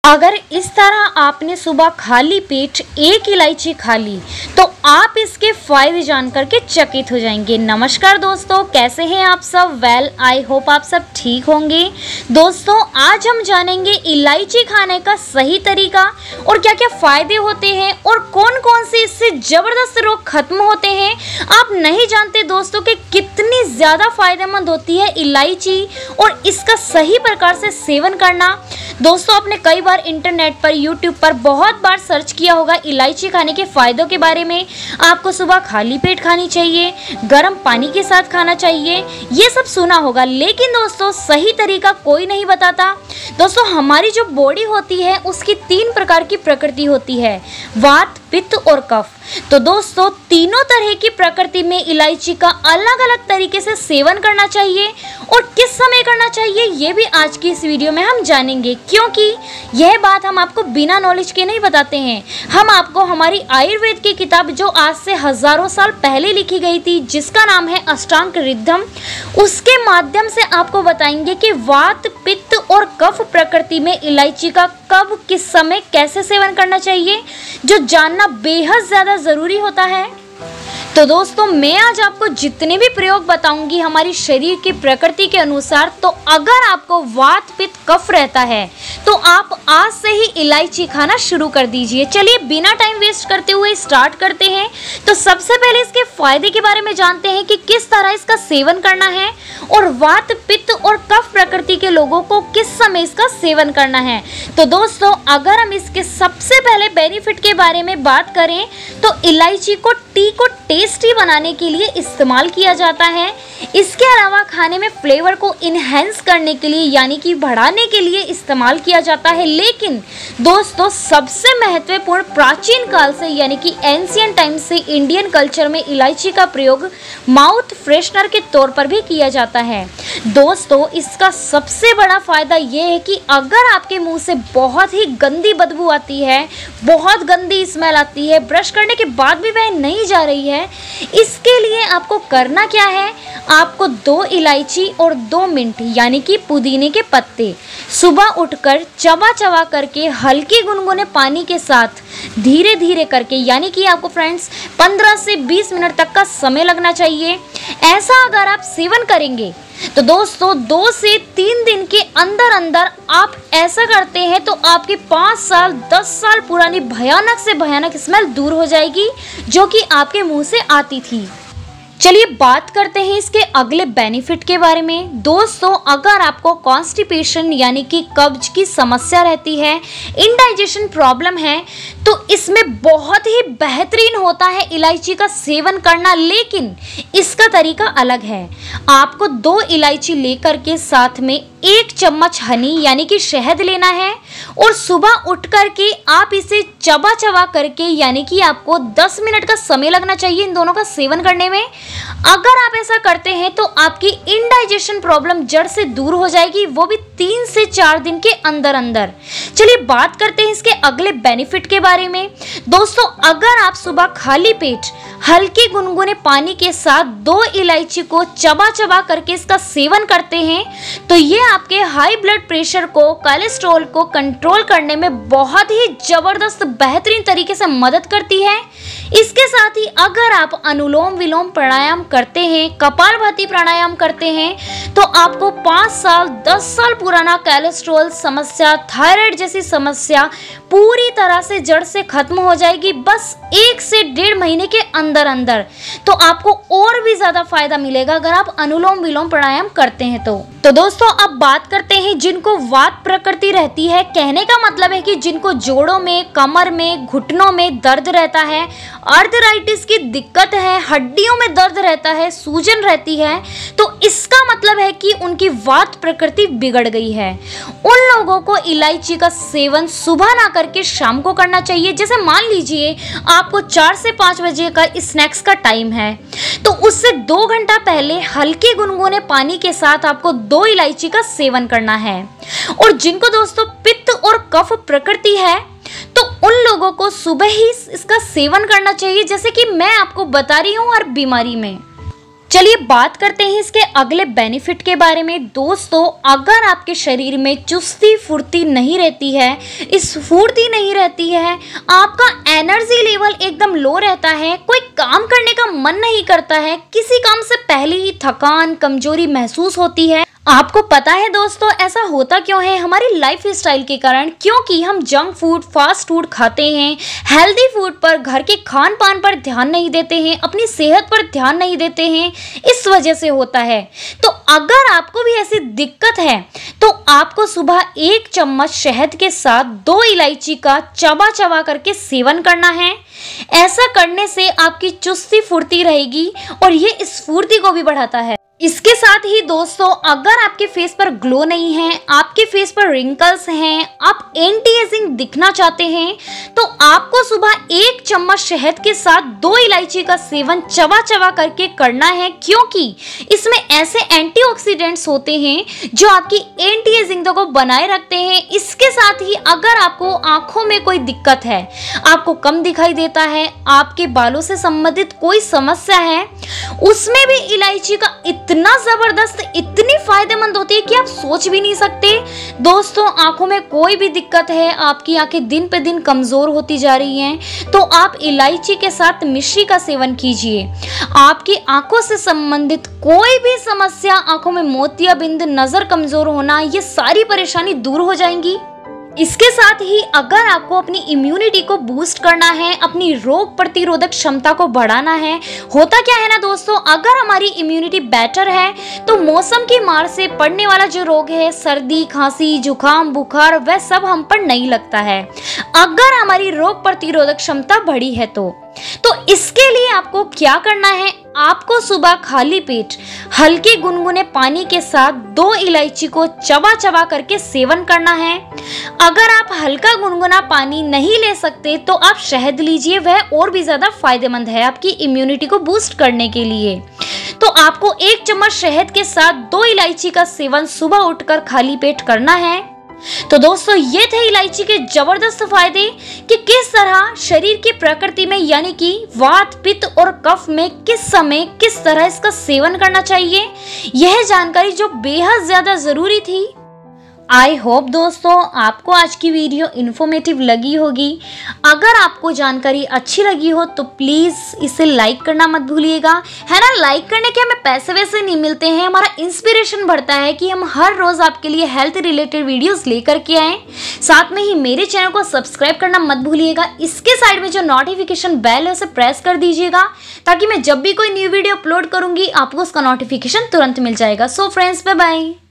अगर इस तरह आपने सुबह खाली पेट एक इलायची खा ली तो आप इसके फायदे जानकर के चकित हो जाएंगे। नमस्कार दोस्तों, कैसे हैं आप सब? आई होप आप सब ठीक होंगे। दोस्तों, आज हम जानेंगे इलायची खाने का सही तरीका और क्या क्या फायदे होते हैं और कौन कौन से इससे जबरदस्त रोग खत्म होते हैं। आप नहीं जानते दोस्तों कि कितनी ज़्यादा फायदेमंद होती है इलायची और इसका सही प्रकार से सेवन करना। दोस्तों, आपने कई बार इंटरनेट पर, यूट्यूब पर बहुत बार सर्च किया होगा इलायची खाने के फायदों के बारे में। आपको सुबह खाली पेट खानी चाहिए, गर्म पानी के साथ खाना चाहिए, ये सब सुना होगा, लेकिन दोस्तों सही तरीका कोई नहीं बताता। दोस्तों, हमारी जो बॉडी होती है उसकी 3 प्रकार की प्रकृति होती है, वात, पित्त और कफ। तो दोस्तों, तीनों तरह की प्रकृति में इलायची का अलग अलग तरीके से सेवन करना चाहिए और किस समय करना चाहिए ये भी आज की इस वीडियो में हम जानेंगे, क्योंकि यह बात हम आपको बिना नॉलेज के नहीं बताते हैं। हम आपको हमारी आयुर्वेद की किताब जो आज से हजारों साल पहले लिखी गई थी, जिसका नाम है अष्टांग रिद्धम, उसके माध्यम से आपको बताएंगे कि वात, पित्त और कफ प्रकृति में इलायची का कब, किस समय, कैसे सेवन करना चाहिए, जो जानना बेहद ज़्यादा ज़रूरी होता है। तो दोस्तों, मैं आज आपको जितने भी प्रयोग बताऊंगी हमारी शरीर की प्रकृति के अनुसार, तो अगर आपको वात, पित्त, कफ रहता है तो आप आज से ही इलायची खाना शुरू कर दीजिए। चलिए बिना टाइम वेस्ट करते हुए स्टार्ट करते हैं। तो सबसे पहले इसके फायदे के बारे में जानते हैं कि किस तरह इसका सेवन करना है और वात, पित्त और कफ प्रकृति के लोगों को किस समय इसका सेवन करना है। तो दोस्तों, अगर हम इसके सबसे पहले बेनिफिट के बारे में बात करें तो इलायची को टी को टेस्टी बनाने के लिए इस्तेमाल किया जाता है। इसके अलावा खाने में फ्लेवर को इनहेंस करने के लिए यानी कि बढ़ाने के लिए इस्तेमाल किया जाता है। लेकिन दोस्तों, सबसे महत्वपूर्ण प्राचीन काल से यानी कि एंशिएंट टाइम से इंडियन कल्चर में इलायची का प्रयोग माउथ फ्रेशनर के तौर पर भी किया जाता है। दोस्तों, इसका सबसे बड़ा फायदा ये है कि अगर आपके मुंह से बहुत ही गंदी बदबू आती है, बहुत गंदी स्मेल आती है, ब्रश करने के बाद भी वह नहीं जा रही है, इसके लिए आपको करना क्या है, आपको 2 इलायची और 2 मिंट यानी कि पुदीने के पत्ते सुबह उठकर चबा चबा करके हल्के गुनगुने पानी के साथ धीरे धीरे करके, यानी कि आपको फ्रेंड्स 15 से 20 मिनट तक का समय लगना चाहिए। ऐसा अगर आप सेवन करेंगे तो दोस्तों 2 से 3 दिन के अंदर अंदर आप ऐसा करते हैं तो आपकी 5 साल 10 साल पुरानी भयानक से भयानक स्मेल दूर हो जाएगी जो कि आपके मुंह से आती थी। चलिए बात करते हैं इसके अगले बेनिफिट के बारे में। दोस्तों, अगर आपको कॉन्स्टिपेशन यानी कि कब्ज की समस्या रहती है, इनडाइजेशन प्रॉब्लम है, तो इसमें बहुत ही बेहतरीन होता है इलायची का सेवन करना। लेकिन इसका तरीका अलग है। आपको 2 इलायची लेकर के साथ में 1 चम्मच हनी यानी कि शहद लेना है और सुबह उठ करके आप इसे चबा चबा करके, यानी कि आपको 10 मिनट का समय लगना चाहिए इन दोनों का सेवन करने में। अगर आप ऐसा करते हैं तो आपकी इनडाइजेशन प्रॉब्लम जड़ से दूर हो जाएगी, वो भी 3 से 4 दिन के अंदर अंदर। चलिए बात करते हैं इसके अगले बेनिफिट के बारे में। दोस्तों, अगर आप सुबह खाली पेट हल्के गुनगुने पानी के साथ 2 इलायची को चबा चबा करके इसका सेवन करते हैं तो ये आपके हाई ब्लड प्रेशर को, कोलेस्ट्रॉल को कंट्रोल करने में बहुत ही जबरदस्त बेहतरीन तरीके से मदद करती है। इसके साथ ही अगर आप अनुलोम विलोम प्राणायाम करते हैं, कपालभाति प्राणायाम करते हैं, तो आपको 5 साल 10 साल पुराना कोलेस्ट्रॉल समस्या, थायराइड जैसी समस्या पूरी तरह से जड़ से खत्म हो जाएगी, बस 1 से 1.5 महीने के अंदर अंदर। तो आपको और भी ज्यादा फायदा मिलेगा अगर आप अनुलोम विलोम प्राणायाम करते हैं तो दोस्तों, अब बात करते हैं जिनको वात प्रकृति रहती है। कहने का मतलब है कि जिनको जोड़ों में, कमर में, घुटनों में दर्द रहता है, आर्थराइटिस की दिक्कत है, हड्डियों में दर्द रहता है, सूजन रहती है, तो इसका मतलब है कि उनकी वात प्रकृति बिगड़ गई है। उन लोगों को इलायची का सेवन सुबह ना करके शाम को करना चाहिए। जैसे मान लीजिए आपको 4 से 5 बजे का स्नैक्स का टाइम है, तो उससे 2 घंटा पहले हल्के गुनगुने पानी के साथ आपको 2 इलायची का सेवन करना है। और जिनको दोस्तों पित्त और कफ प्रकृति है तो उन लोगों को सुबह ही इसका सेवन करना चाहिए, जैसे कि मैं आपको बता रही हूँ हर बीमारी में। चलिए बात करते हैं इसके अगले बेनिफिट के बारे में। दोस्तों, अगर आपके शरीर में चुस्ती फुर्ती नहीं रहती है, स्फूर्ति नहीं रहती है, आपका एनर्जी लेवल एकदम लो रहता है, कोई काम करने का मन नहीं करता है, किसी काम से पहले ही थकान कमजोरी महसूस होती है, आपको पता है दोस्तों ऐसा होता क्यों है? हमारी लाइफ स्टाइल के कारण, क्योंकि हम जंक फूड फास्ट फूड खाते हैं, हेल्दी फूड पर घर के खान पान पर ध्यान नहीं देते हैं, अपनी सेहत पर ध्यान नहीं देते हैं, इस वजह से होता है। तो अगर आपको भी ऐसी दिक्कत है तो आपको सुबह 1 चम्मच शहद के साथ 2 इलायची का चबा चबा करके सेवन करना है। ऐसा करने से आपकी चुस्ती फुर्ती रहेगी और ये स्फूर्ति को भी बढ़ाता है। इसके साथ ही दोस्तों, अगर आपके फेस पर ग्लो नहीं है, आपके फेस पर रिंकल्स हैं, आप एंटी एजिंग दिखना चाहते हैं, तो आपको सुबह 1 चम्मच शहद के साथ 2 इलायची का सेवन चबा चबा करके करना है, क्योंकि इसमें ऐसे एंटीऑक्सीडेंट्स होते हैं जो आपकी एंटी एजिंग को बनाए रखते हैं। इसके साथ ही अगर आपको आंखों में कोई दिक्कत है, आपको कम दिखाई देता है, आपके बालों से संबंधित कोई समस्या है, उसमें भी इलायची का इतना जबरदस्त, इतनी फायदेमंद होती है कि आप सोच भी नहीं सकते। दोस्तों, आंखों में कोई भी दिक्कत है, आपकी आंखें दिन पे दिन कमजोर होती जा रही हैं, तो आप इलायची के साथ मिश्री का सेवन कीजिए। आपकी आंखों से संबंधित कोई भी समस्या, आंखों में मोतियाबिंद, नजर कमजोर होना, ये सारी परेशानी दूर हो जाएंगी। इसके साथ ही अगर आपको अपनी इम्यूनिटी को बूस्ट करना है, अपनी रोग प्रतिरोधक क्षमता को बढ़ाना है, होता क्या है ना दोस्तों, अगर हमारी इम्यूनिटी बेटर है तो मौसम की मार से पड़ने वाला जो रोग है, सर्दी खांसी जुकाम बुखार, वह सब हम पर नहीं लगता है, अगर हमारी रोग प्रतिरोधक क्षमता बढ़ी है तो इसके लिए आपको क्या करना है? आपको सुबह खाली पेट हल्के गुनगुने पानी के साथ 2 इलायची को चबा चबा करके सेवन करना है। अगर आप हल्का गुनगुना पानी नहीं ले सकते तो आप शहद लीजिए, वह और भी ज्यादा फायदेमंद है आपकी इम्यूनिटी को बूस्ट करने के लिए। तो आपको 1 चम्मच शहद के साथ 2 इलायची का सेवन सुबह उठकर खाली पेट करना है। तो दोस्तों, ये थे इलायची के जबरदस्त फायदे कि किस तरह शरीर की प्रकृति में, यानी कि वात पित्त और कफ में किस समय किस तरह इसका सेवन करना चाहिए, यह जानकारी जो बेहद ज्यादा जरूरी थी। आई होप दोस्तों आपको आज की वीडियो इन्फॉर्मेटिव लगी होगी। अगर आपको जानकारी अच्छी लगी हो तो प्लीज़ इसे लाइक करना मत भूलिएगा, है ना। लाइक करने के हमें पैसे वैसे नहीं मिलते हैं, हमारा इंस्पिरेशन बढ़ता है कि हम हर रोज़ आपके लिए हेल्थ रिलेटेड वीडियोस लेकर के आएँ। साथ में ही मेरे चैनल को सब्सक्राइब करना मत भूलिएगा। इसके साइड में जो नोटिफिकेशन बेल है उसे प्रेस कर दीजिएगा, ताकि मैं जब भी कोई न्यू वीडियो अपलोड करूँगी आपको उसका नोटिफिकेशन तुरंत मिल जाएगा। So friends, bye bye.